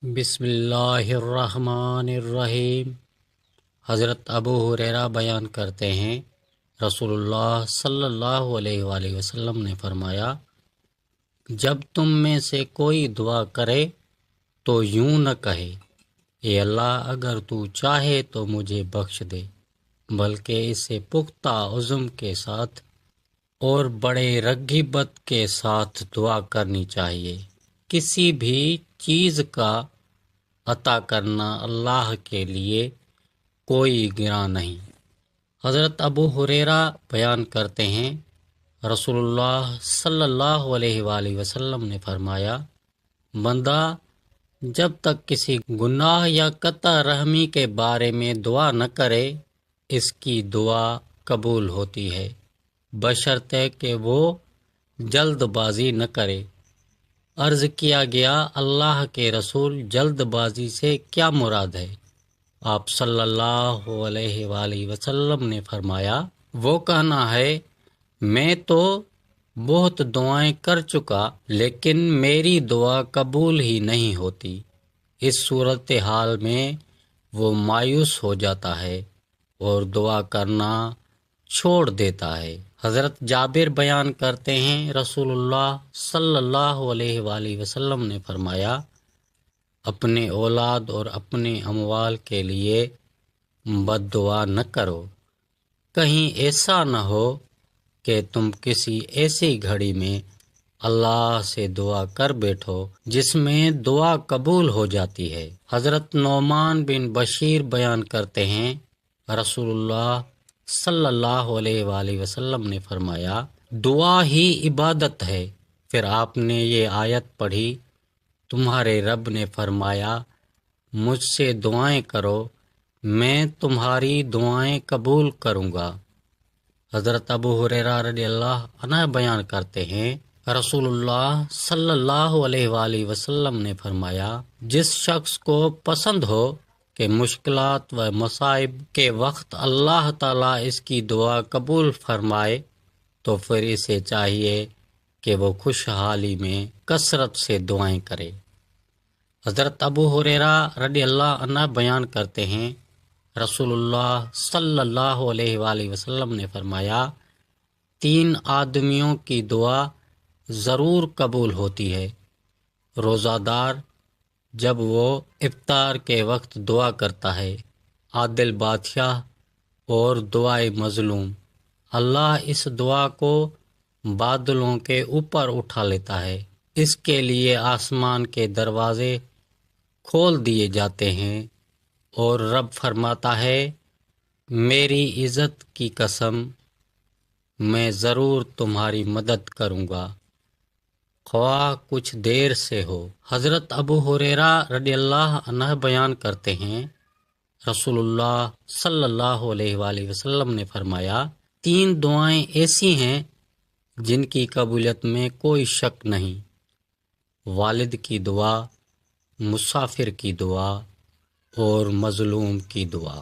بسم اللہ الرحمن الرحیم۔ حضرت ابو ہریرہ بیان کرتے ہیں، رسول اللہ صلی اللہ علیہ وآلہ وسلم نے فرمایا، جب تم میں سے کوئی دعا کرے تو یوں نہ کہے، اے اللہ اگر تو چاہے تو مجھے بخش دے، بلکہ اسے پختہ عزم کے ساتھ اور بڑے رغبت کے ساتھ دعا کرنی چاہیے۔ کسی بھی چیز کا عطا کرنا اللہ کے لیے کوئی گراں نہیں۔ حضرت ابو ہریرہ بیان کرتے ہیں، رسول اللہ صلی اللہ علیہ وآلہ وسلم نے فرمایا، بندہ جب تک کسی گناہ یا قطع رحمی کے بارے میں دعا نہ کرے، اس کی دعا قبول ہوتی ہے، بشرطے کہ وہ جلد بازی نہ کرے۔ عرض کیا گیا، اللہ کے رسول جلد بازی سے کیا مراد ہے؟ آپ صلی اللہ علیہ وآلہ وسلم نے فرمایا، وہ کہنا ہے، میں تو بہت دعائیں کر چکا لیکن میری دعا قبول ہی نہیں ہوتی۔ اس صورتحال میں وہ مایوس ہو جاتا ہے اور دعا کرنا چھوڑ دیتا ہے۔ حضرت جابر بیان کرتے ہیں، رسول اللہ صلی اللہ علیہ وآلہ وسلم نے فرمایا، اپنے اولاد اور اپنے اموال کے لیے بد دعا نہ کرو، کہیں ایسا نہ ہو کہ تم کسی ایسی گھڑی میں اللہ سے دعا کر بیٹھو جس میں دعا قبول ہو جاتی ہے۔ حضرت نعمان بن بشیر بیان کرتے ہیں، رسول اللہ صلی اللہ علیہ وآلہ وسلم نے فرمایا، دعا ہی عبادت ہے۔ پھر آپ نے یہ آیت پڑھی، تمہارے رب نے فرمایا، مجھ سے دعائیں کرو، میں تمہاری دعائیں قبول کروں گا۔ حضرت ابو ہریرہ رضی اللہ عنہ بیان کرتے ہیں، رسول اللہ صلی اللہ علیہ وآلہ وسلم نے فرمایا، جس شخص کو پسند ہو کہ مشکلات و مصائب کے وقت اللہ تعالیٰ اس کی دعا قبول فرمائے تو پھر اسے چاہیے کہ وہ خوشحالی میں کثرت سے دعائیں کرے۔ حضرت ابو ہریرہ رضی اللہ عنہ بیان کرتے ہیں، رسول اللہ صلی اللہ علیہ وآلہ وسلم نے فرمایا، 3 آدمیوں کی دعا ضرور قبول ہوتی ہے، روزہ دار جب وہ افطار کے وقت دعا کرتا ہے، عادل بادشاہ اور دعائے مظلوم۔ اللہ اس دعا کو بادلوں کے اوپر اٹھا لیتا ہے، اس کے لیے آسمان کے دروازے کھول دیے جاتے ہیں اور رب فرماتا ہے، میری عزت کی قسم میں ضرور تمہاری مدد کروں گا، خواہ کچھ دیر سے ہو۔ حضرت ابو ہریرہ رضی اللہ عنہ بیان کرتے ہیں، رسول اللہ صلی اللہ علیہ وآلہ وسلم نے فرمایا، 3 دعائیں ایسی ہیں جن کی قبولیت میں کوئی شک نہیں، والد کی دعا، مسافر کی دعا اور مظلوم کی دعا۔